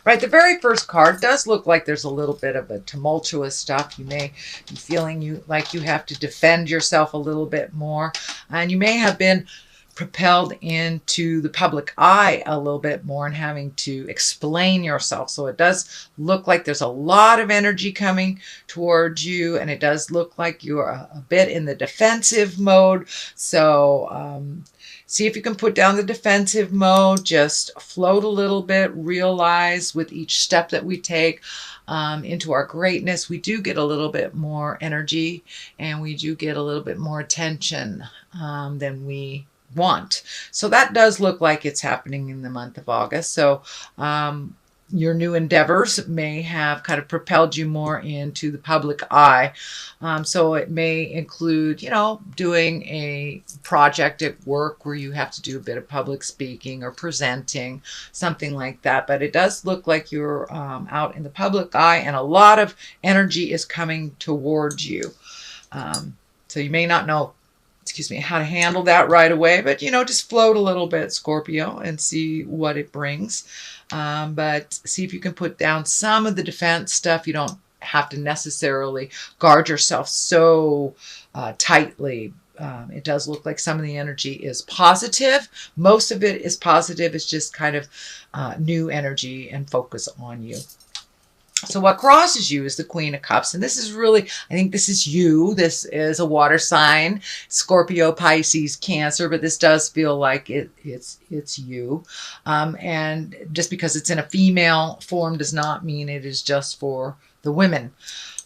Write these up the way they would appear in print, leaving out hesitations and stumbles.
Right, the very first card does look like there's a little bit of a tumultuous stuff. You may be feeling like you have to defend yourself a little bit more, and you may have been propelled into the public eye a little bit more and having to explain yourself. So it does look like there's a lot of energy coming towards you, and it does look like you're a bit in the defensive mode. So see if you can put down the defensive mode, just float a little bit, realize with each step that we take into our greatness, we do get a little bit more energy and we do get a little bit more attention than we want. So that does look like it's happening in the month of August. So your new endeavors may have kind of propelled you more into the public eye. So it may include, doing a project at work where you have to do a bit of public speaking or presenting, something like that. But it does look like you're out in the public eye and a lot of energy is coming towards you. So you may not know how to handle that right away, but just float a little bit, Scorpio, and see what it brings. But see if you can put down some of the defense stuff. You don't have to necessarily guard yourself so tightly. It does look like some of the energy is positive. Most of it is positive. It's just kind of new energy and focus on you. So what crosses you is the Queen of Cups. And this is really, I think this is you. This is a water sign, Scorpio, Pisces, Cancer, but this does feel like it's you. And just because it's in a female form does not mean it is just for the women.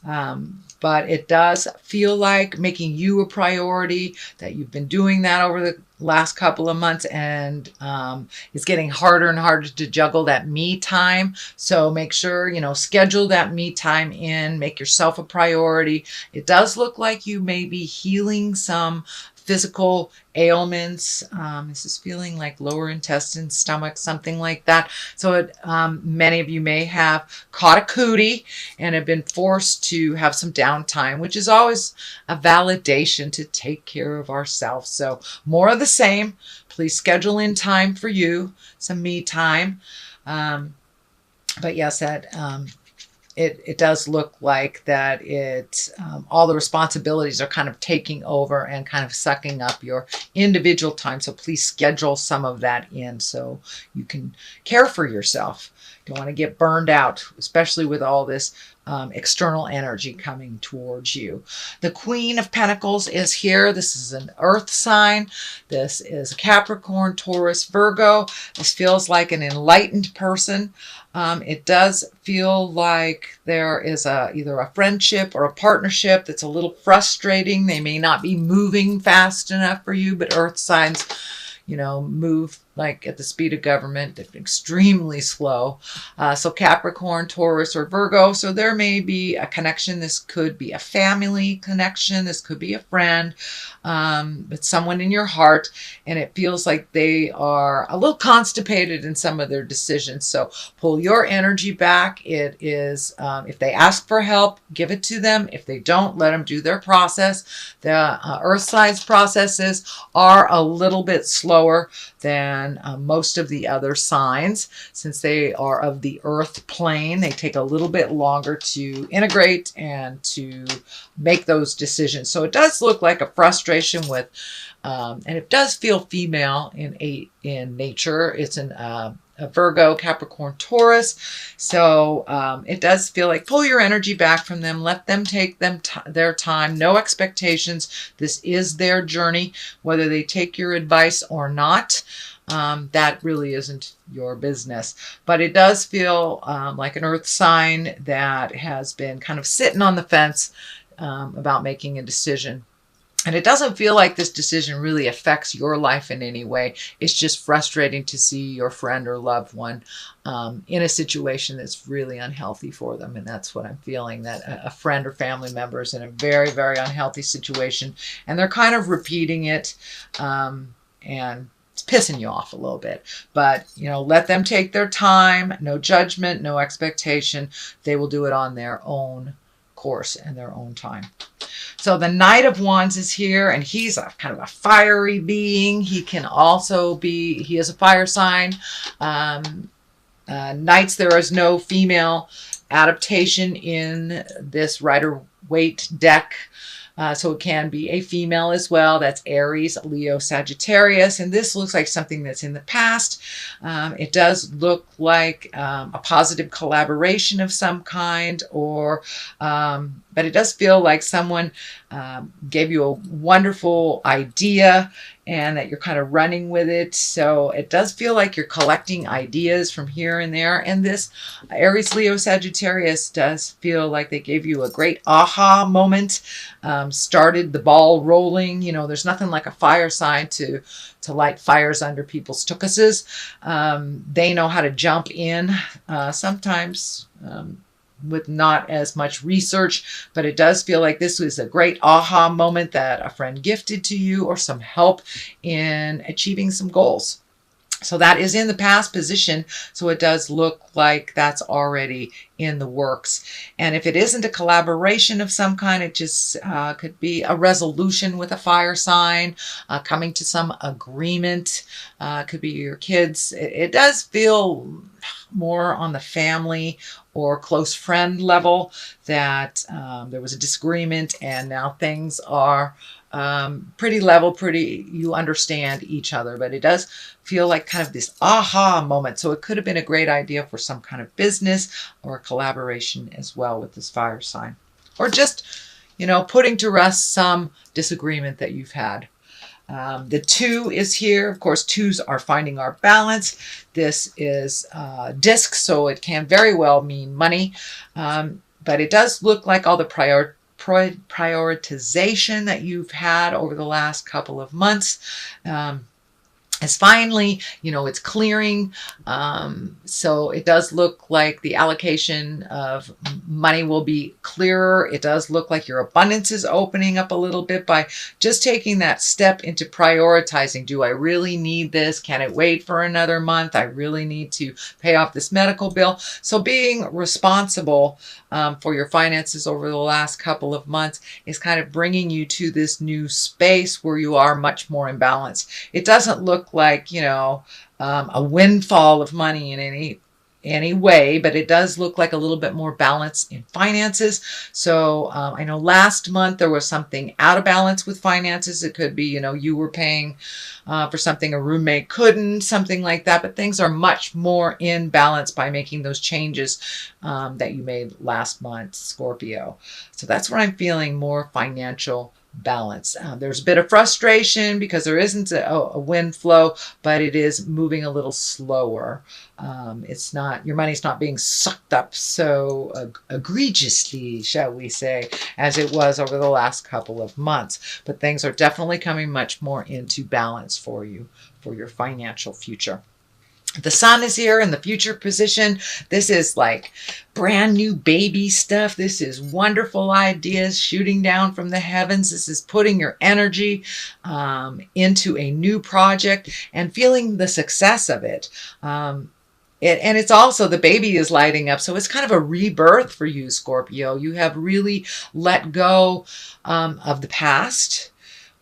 But it does feel like making you a priority, that you've been doing that over the last couple of months, and it's getting harder and harder to juggle that me time. So make sure, schedule that me time in, make yourself a priority. It does look like you may be healing some physical ailments. This is feeling like lower intestine, stomach, something like that. So many of you may have caught a cootie and have been forced to have some downtime, which is always a validation to take care of ourselves. So more of the same. Please schedule in time for you, some me time. But yes, that it does look like that all the responsibilities are kind of taking over and kind of sucking up your individual time. So please schedule some of that in so you can care for yourself. Don't want to get burned out, especially with all this external energy coming towards you. The Queen of Pentacles is here. This is an earth sign. This is a Capricorn, Taurus, Virgo. This feels like an enlightened person. It does feel like there is either a friendship or a partnership that's a little frustrating. They may not be moving fast enough for you, but earth signs, move like at the speed of government, extremely slow. So Capricorn, Taurus, or Virgo. So there may be a connection. This could be a family connection. This could be a friend. It's someone in your heart, and it feels like they are a little constipated in some of their decisions. So pull your energy back. It is, if they ask for help, give it to them. If they don't, let them do their process. The earth signs processes are a little bit slower than most of the other signs. Since they are of the earth plane, they take a little bit longer to integrate and to make those decisions. So it does look like a frustration with, and it does feel female in nature. It's a Virgo, Capricorn, Taurus. So it does feel like pull your energy back from them. Let them take their time. No expectations. This is their journey. Whether they take your advice or not, that really isn't your business. But it does feel like an earth sign that has been kind of sitting on the fence about making a decision. And it doesn't feel like this decision really affects your life in any way. It's just frustrating to see your friend or loved one in a situation that's really unhealthy for them. And that's what I'm feeling, that a friend or family member is in a very, very unhealthy situation. And they're kind of repeating it and it's pissing you off a little bit. But, let them take their time. No judgment, no expectation. They will do it on their own course and their own time. So the Knight of Wands is here, and he's a kind of a fiery being. He can also he is a fire sign. Knights, there is no female adaptation in this Rider-Waite deck. So it can be a female as well. That's Aries, Leo, Sagittarius. And this looks like something that's in the past. It does look like a positive collaboration of some kind, but it does feel like someone gave you a wonderful idea and that you're kind of running with it. So it does feel like you're collecting ideas from here and there. And this Aries, Leo, Sagittarius does feel like they gave you a great aha moment, started the ball rolling. You know, there's nothing like a fire sign to light fires under people's tuchuses. They know how to jump in, sometimes with not as much research, but it does feel like this was a great aha moment that a friend gifted to you, or some help in achieving some goals. So that is in the past position. So it does look like that's already in the works. And if it isn't a collaboration of some kind, it just could be a resolution with a fire sign, coming to some agreement. Could be your kids. It does feel more on the family or close friend level that there was a disagreement and now things are pretty level, you understand each other. But it does feel like kind of this aha moment. So it could have been a great idea for some kind of business or a collaboration as well with this fire sign. Or just, you know, putting to rest some disagreement that you've had. The 2 is here. Of course, 2s are finding our balance. This is disc, so it can very well mean money. But it does look like all the prioritization that you've had over the last couple of months is finally, you know, it's clearing. So it does look like the allocation of money will be clearer. It does look like your abundance is opening up a little bit by just taking that step into prioritizing. Do I really need this? Can it wait for another month? I really need to pay off this medical bill. So being responsible for your finances over the last couple of months is kind of bringing you to this new space where you are much more in balance. It doesn't look like, you know, a windfall of money in any way, but it does look like a little bit more balance in finances. So I know last month there was something out of balance with finances. It could be, you know, you were paying for something a roommate couldn't, something like that. But things are much more in balance by making those changes that you made last month, Scorpio. So that's what I'm feeling, more financial balance. There's a bit of frustration because there isn't a wind flow, but it is moving a little slower. It's not, your money's not being sucked up so egregiously, shall we say, as it was over the last couple of months. But things are definitely coming much more into balance for you, for your financial future. The sun is here in the future position. This is like brand new baby stuff. This is wonderful ideas shooting down from the heavens. This is putting your energy into a new project and feeling the success of it. And it's also, the baby is lighting up. So it's kind of a rebirth for you, Scorpio. You have really let go of the past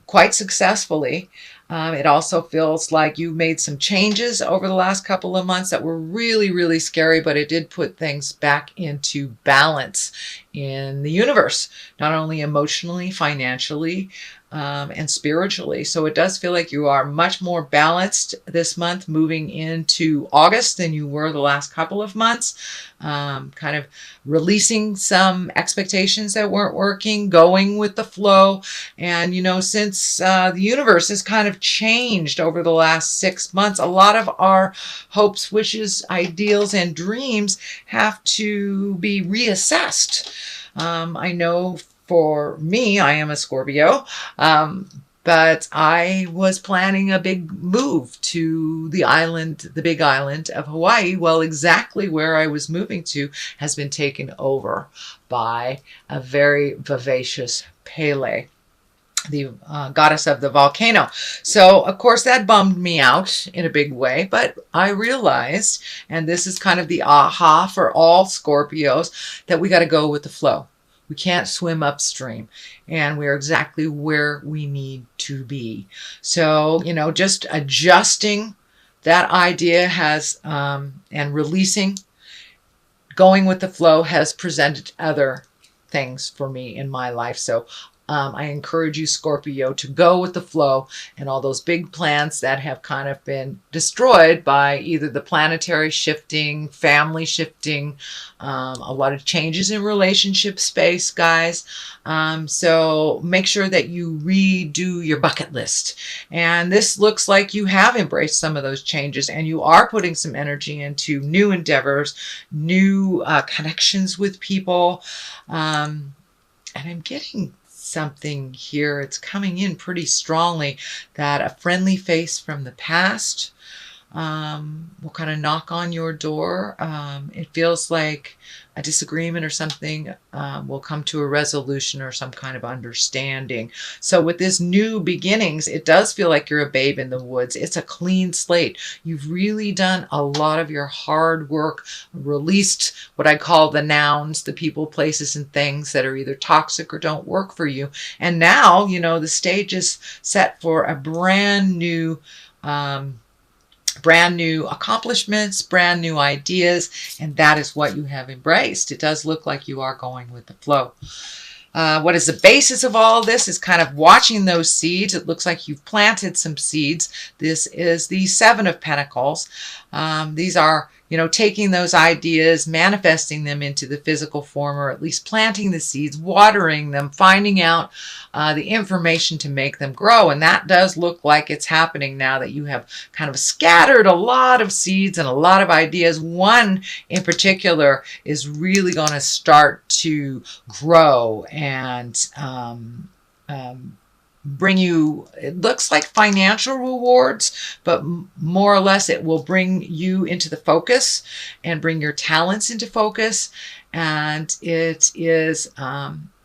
quite successfully. It also feels like you made some changes over the last couple of months that were really, really scary, but it did put things back into balance in the universe, not only emotionally, financially, and spiritually. So it does feel like you are much more balanced this month moving into August than you were the last couple of months. Kind of releasing some expectations that weren't working, going with the flow. And, you know, since the universe has kind of changed over the last 6 months, a lot of our hopes, wishes, ideals, and dreams have to be reassessed. I know for me, I am a Scorpio, but I was planning a big move to the island, the big island of Hawaii. Well, exactly where I was moving to has been taken over by a very vivacious Pele, the goddess of the volcano. So, of course, that bummed me out in a big way, but I realized, and this is kind of the aha for all Scorpios, that we got to go with the flow. We can't swim upstream, and we're exactly where we need to be. So, you know, just adjusting that idea has, and releasing, going with the flow has presented other things for me in my life. So I encourage you, Scorpio, to go with the flow, and all those big plans that have kind of been destroyed by either the planetary shifting, family shifting, a lot of changes in relationship space, guys. So make sure that you redo your bucket list. And this looks like you have embraced some of those changes, and you are putting some energy into new endeavors, new connections with people. And I'm getting something here. It's coming in pretty strongly that a friendly face from the past will kind of knock on your door. It feels like a disagreement or something will come to a resolution or some kind of understanding. So with this new beginnings, it does feel like you're a babe in the woods. It's a clean slate. You've really done a lot of your hard work, released what I call the nouns, the people, places, and things that are either toxic or don't work for you. And now, you know, the stage is set for a brand new accomplishments, brand new ideas, and that is what you have embraced. It does look like you are going with the flow. What is the basis of all this is kind of watching those seeds. It looks like you've planted some seeds. This is the Seven of Pentacles. These are, you know, taking those ideas, manifesting them into the physical form, or at least planting the seeds, watering them, finding out the information to make them grow. And that does look like it's happening now that you have kind of scattered a lot of seeds and a lot of ideas. One in particular is really going to start to grow and bring you, it looks like financial rewards, but more or less it will bring you into the focus and bring your talents into focus. And it is,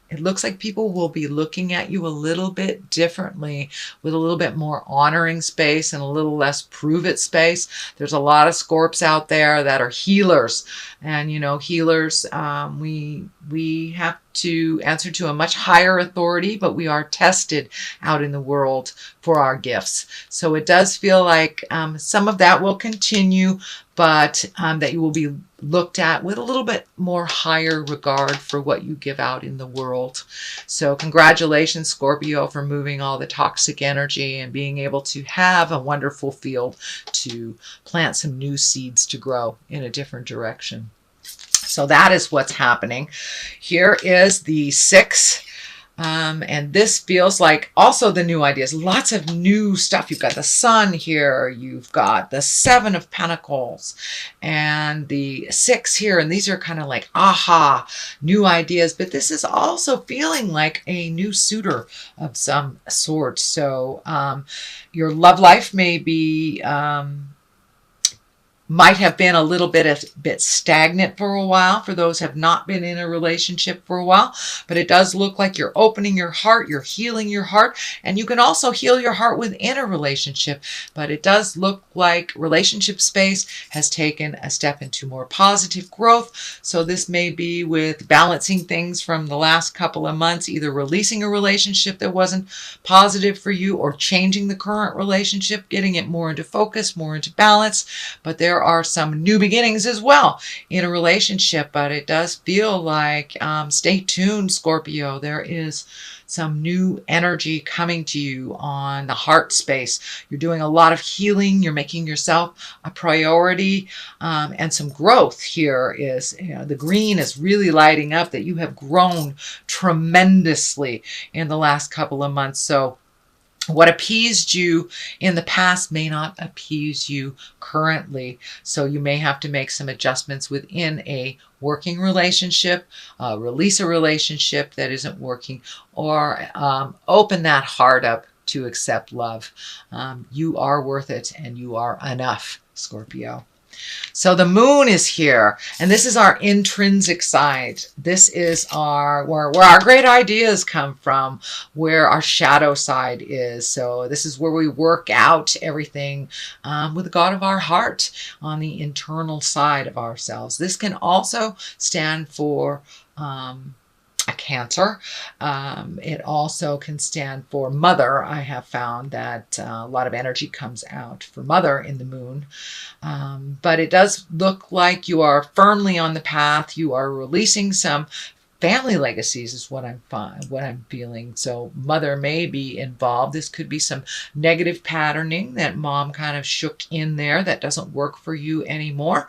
it looks like people will be looking at you a little bit differently, with a little bit more honoring space and a little less prove it space. There's a lot of Scorps out there that are healers. And, you know, healers, we have to answer to a much higher authority, but we are tested out in the world for our gifts. So it does feel like some of that will continue, but that you will be looked at with a little bit more higher regard for what you give out in the world. So congratulations, Scorpio, for moving all the toxic energy and being able to have a wonderful field to plant some new seeds to grow in a different direction. So that is what's happening. Here is the 6. And this feels like also the new ideas, lots of new stuff. You've got the Sun here, you've got the 7 of Pentacles and the 6 here. And these are kind of like, aha, new ideas. But this is also feeling like a new suitor of some sort. So your love life may be, might have been a little bit stagnant for a while for those who have not been in a relationship for a while, but it does look like you're opening your heart, you're healing your heart, and you can also heal your heart within a relationship. But it does look like relationship space has taken a step into more positive growth. So this may be with balancing things from the last couple of months, either releasing a relationship that wasn't positive for you or changing the current relationship, getting it more into focus, more into balance. But there are some new beginnings as well in a relationship, but it does feel like, stay tuned, Scorpio. There is some new energy coming to you on the heart space. You're doing a lot of healing. You're making yourself a priority, and some growth here is, you know, the green is really lighting up that you have grown tremendously in the last couple of months. So what appeased you in the past may not appease you currently. So you may have to make some adjustments within a working relationship, release a relationship that isn't working, or open that heart up to accept love. You are worth it and you are enough, Scorpio. So the moon is here, and this is our intrinsic side. This is our where our great ideas come from, where our shadow side is. So this is where we work out everything with the God of our heart on the internal side of ourselves. This can also stand for a Cancer. It also can stand for mother. I have found that a lot of energy comes out for mother in the moon. But it does look like you are firmly on the path. You are releasing some family legacies is what I'm feeling. So mother may be involved. This could be some negative patterning that mom kind of shook in there that doesn't work for you anymore.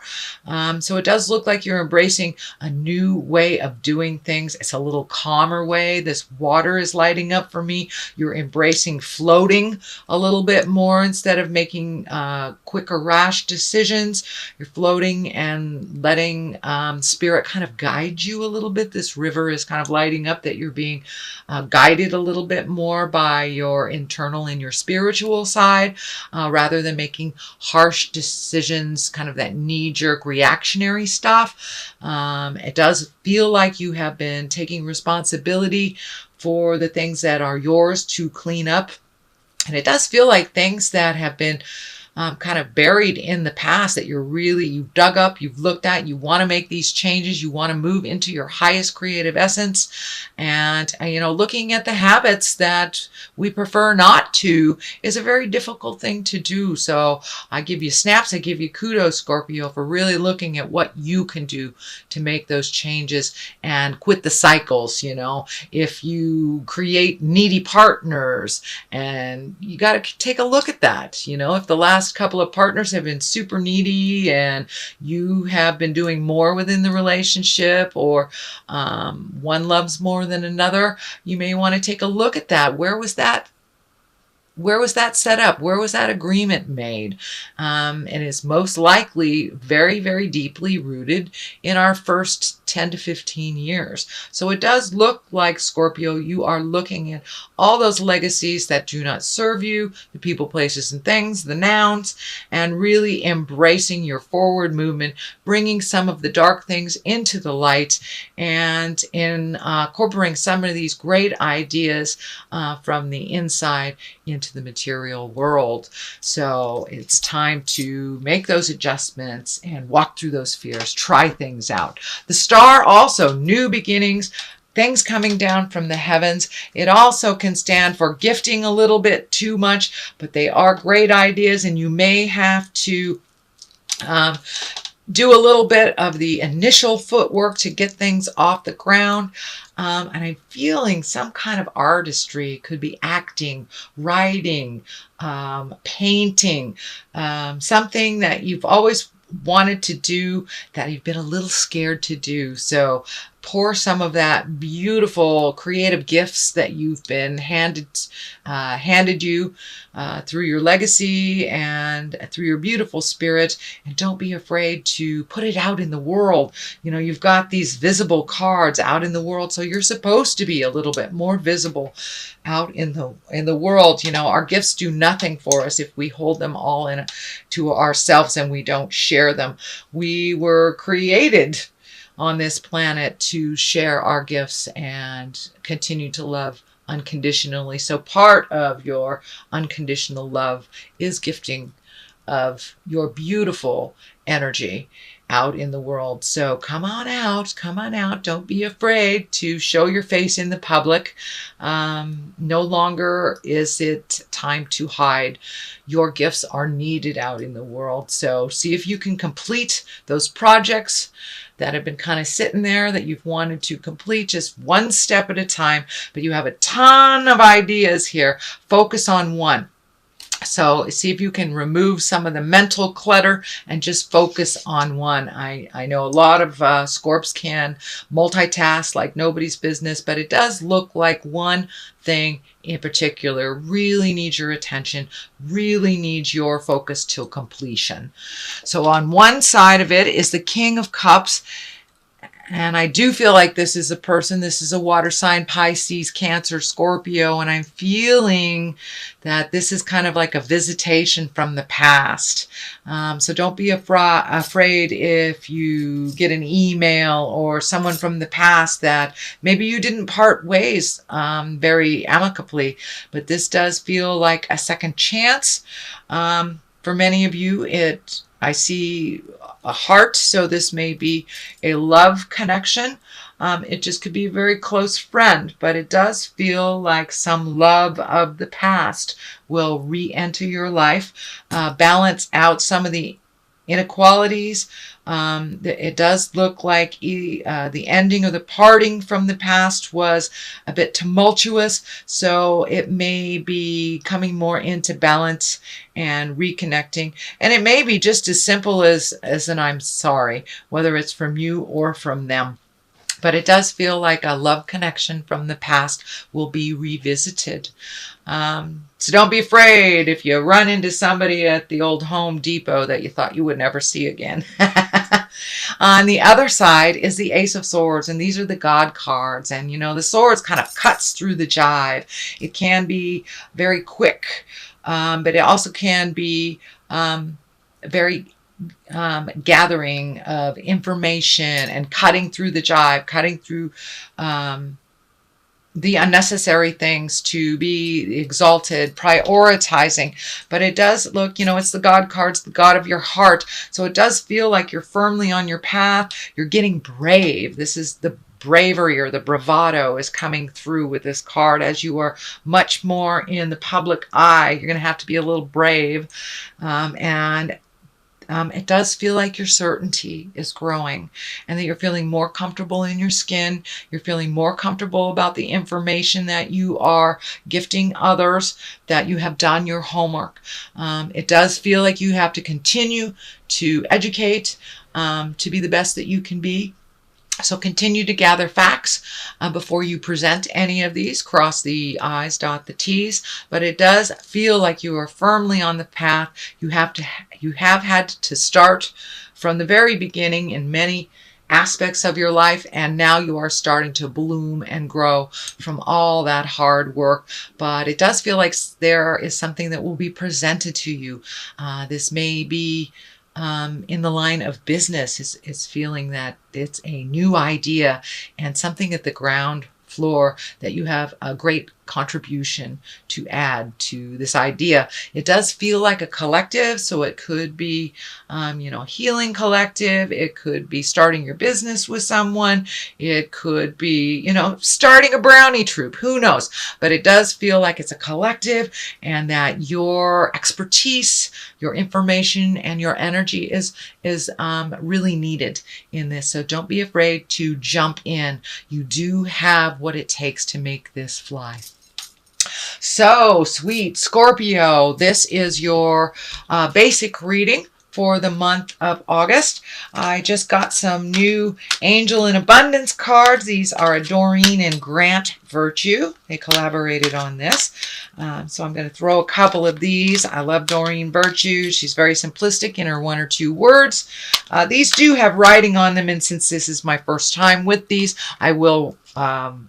So it does look like you're embracing a new way of doing things. It's a little calmer way. This water is lighting up for me. You're embracing floating a little bit more instead of making quick or rash decisions. You're floating and letting spirit kind of guide you a little bit. This river is kind of lighting up that you're being guided a little bit more by your internal and your spiritual side rather than making harsh decisions, kind of that knee-jerk reactionary stuff. It does feel like you have been taking responsibility for the things that are yours to clean up. And it does feel like things that have been kind of buried in the past that you've dug up, you've looked at, you want to make these changes, you want to move into your highest creative essence. And, looking at the habits that we prefer not to is a very difficult thing to do. So I give you snaps, I give you kudos, Scorpio, for really looking at what you can do to make those changes and quit the cycles. If you create needy partners, and you got to take a look at that. If the last couple of partners have been super needy and you have been doing more within the relationship, or one loves more than another, you may want to take a look at that. Where was that set up? Where was that agreement made? And it's most likely very, very deeply rooted in our first 10 to 15 years. So it does look like, Scorpio, you are looking at all those legacies that do not serve you, the people, places, and things, the nouns, and really embracing your forward movement, bringing some of the dark things into the light, and incorporating some of these great ideas from the inside into the material world. So it's time to make those adjustments and walk through those fears, try things out. The star also, new beginnings, things coming down from the heavens. It also can stand for gifting a little bit too much, but they are great ideas, and you may have to do a little bit of the initial footwork to get things off the ground. And I'm feeling some kind of artistry. Could be acting, writing, painting, something that you've always wanted to do that you've been a little scared to do. So pour some of that beautiful creative gifts that you've been handed you through your legacy and through your beautiful spirit, and don't be afraid to put it out in the world. You've got these visible cards out in the world, so you're supposed to be a little bit more visible out in the world. Our gifts do nothing for us if we hold them all to ourselves and we don't share them. We were created on this planet to share our gifts and continue to love unconditionally. So part of your unconditional love is gifting of your beautiful energy out in the world. So come on out. Don't be afraid to show your face in the public. No longer is it time to hide. Your gifts are needed out in the world. So see if you can complete those projects that have been kind of sitting there that you've wanted to complete, just one step at a time. But you have a ton of ideas here. Focus on one. So see if you can remove some of the mental clutter and just focus on one. I know a lot of Scorps can multitask like nobody's business, but it does look like one thing in particular really needs your attention, really needs your focus till completion. So on one side of it is the King of Cups. And I do feel like this is a water sign, Pisces, Cancer, Scorpio, and I'm feeling that this is kind of like a visitation from the past. So don't be afraid if you get an email or someone from the past that maybe you didn't part ways very amicably, but this does feel like a second chance. For many of you, it I see a heart, so this may be a love connection. It just could be a very close friend, but it does feel like some love of the past will re-enter your life, balance out some of the inequalities. It does look like the ending or the parting from the past was a bit tumultuous, so it may be coming more into balance and reconnecting. And it may be just as simple as an I'm sorry, whether it's from you or from them. But it does feel like a love connection from the past will be revisited. So don't be afraid if you run into somebody at the old Home Depot that you thought you would never see again. On the other side is the Ace of Swords, and these are the God cards. And you know, the swords kind of cuts through the jive. It can be very quick, but it also can be very gathering of information and cutting through the jive, cutting through the unnecessary things to be exalted, prioritizing. But it does look, you know, it's the God cards, the God of your heart. So it does feel like you're firmly on your path. You're getting brave. This is the bravery or the bravado is coming through with this card as you are much more in the public eye. You're going to have to be a little brave. It does feel like your certainty is growing and that you're feeling more comfortable in your skin. You're feeling more comfortable about the information that you are gifting others, that you have done your homework. It does feel like you have to continue to educate, to be the best that you can be. So continue to gather facts before you present any of these. Cross the I's, dot the T's. But it does feel like you are firmly on the path. You have had to start from the very beginning in many aspects of your life, and now you are starting to bloom and grow from all that hard work. But it does feel like there is something that will be presented to you. This may be in the line of business, is feeling that it's a new idea and something at the ground floor that you have a great contribution to add to this idea. It does feel like a collective, so it could be, healing collective. It could be starting your business with someone. It could be, starting a brownie troop. Who knows? But it does feel like it's a collective and that your expertise, your information, and your energy is really needed in this. So don't be afraid to jump in. You do have what it takes to make this fly. So, sweet Scorpio, this is your basic reading for the month of August. I just got some new Angel in Abundance cards. These are Doreen and Grant Virtue. They collaborated on this. So I'm going to throw a couple of these. I love Doreen Virtue. She's very simplistic in her 1 or 2 words. These do have writing on them, and since this is my first time with these, I will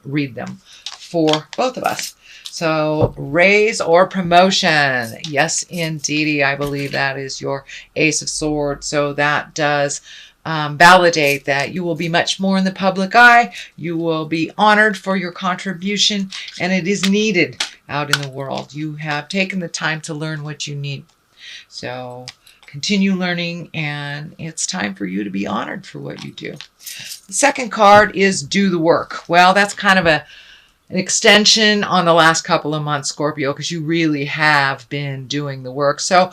read them for both of us. So, raise or promotion. Yes, indeedy. I believe that is your Ace of Swords. So that does validate that you will be much more in the public eye. You will be honored for your contribution, and it is needed out in the world. You have taken the time to learn what you need. So, continue learning, and it's time for you to be honored for what you do. The second card is Do the Work. Well, that's kind of an extension on the last couple of months, Scorpio, because you really have been doing the work. So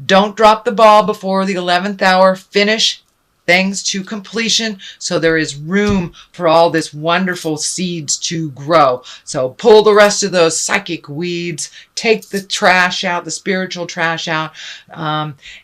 don't drop the ball before the 11th hour. Finish things to completion so there is room for all this wonderful seeds to grow. So pull the rest of those psychic weeds, take the trash out, the spiritual trash out.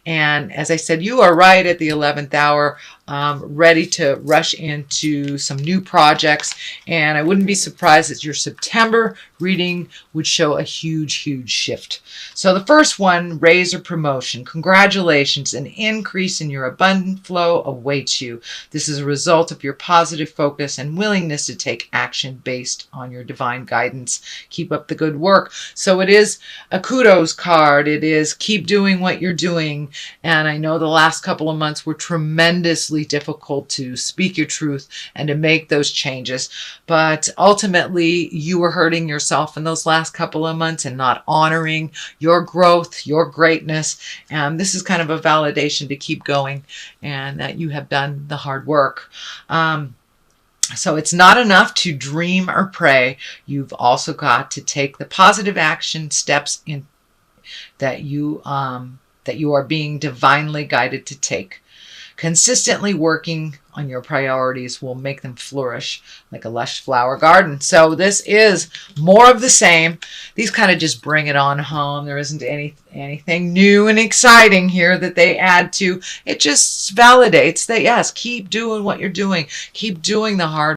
And as I said, you are right at the 11th hour. Ready to rush into some new projects, and I wouldn't be surprised that your September reading would show a huge, huge shift. So the first one, raise or promotion. Congratulations, an increase in your abundant flow awaits you. This is a result of your positive focus and willingness to take action based on your divine guidance. Keep up the good work. So it is is a kudos card. It is keep doing what you're doing. And I know the last couple of months were tremendously difficult to speak your truth and to make those changes. But ultimately, you were hurting yourself in those last couple of months and not honoring your growth, your greatness. And this is kind of a validation to keep going and that you have done the hard work. So it's not enough to dream or pray. You've also got to take the positive action steps in that you are being divinely guided to take. Consistently working on your priorities will make them flourish like a lush flower garden. So this is more of the same. These kind of just bring it on home. There isn't anything new and exciting here that they add to. It just validates that, yes, keep doing what you're doing. Keep doing the hard